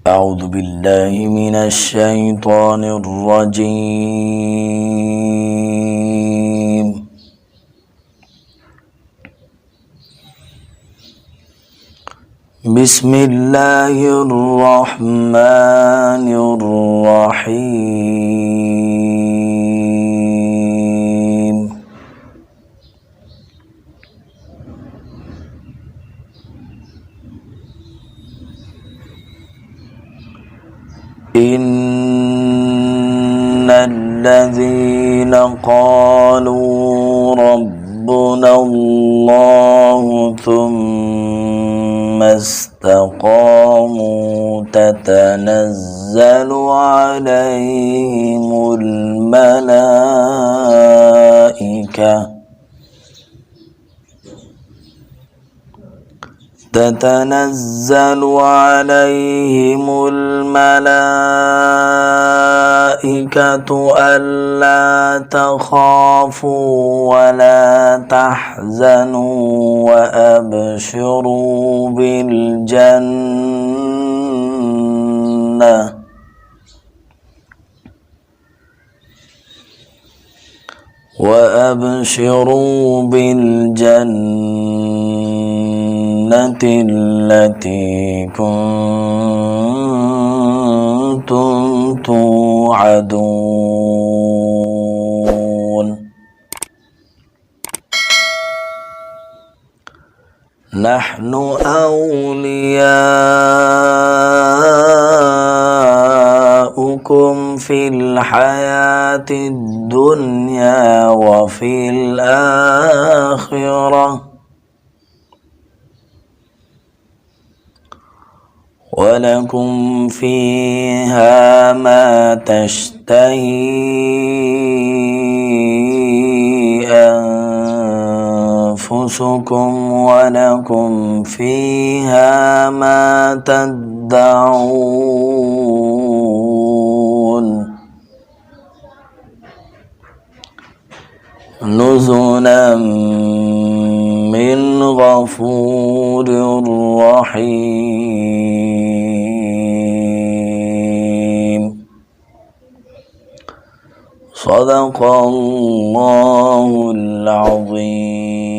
أعوذ بالله من الشيطان الرجيم. بسم الله الرحمن الرحيم. إن الذين قالوا ربنا الله ثم استقاموا تتنزل عليهم الملائكة ألا تخافوا ولا تحزنوا وأبشروا بالجنة التي كنتم توعدون. نحن أولياؤكم في الحياة الدنيا وفي الآخرة ولكم فيها ما تشتهي أنفسكم ولكم فيها ما تدعون. نزلا من غفور رحيم. صدق الله العظيم.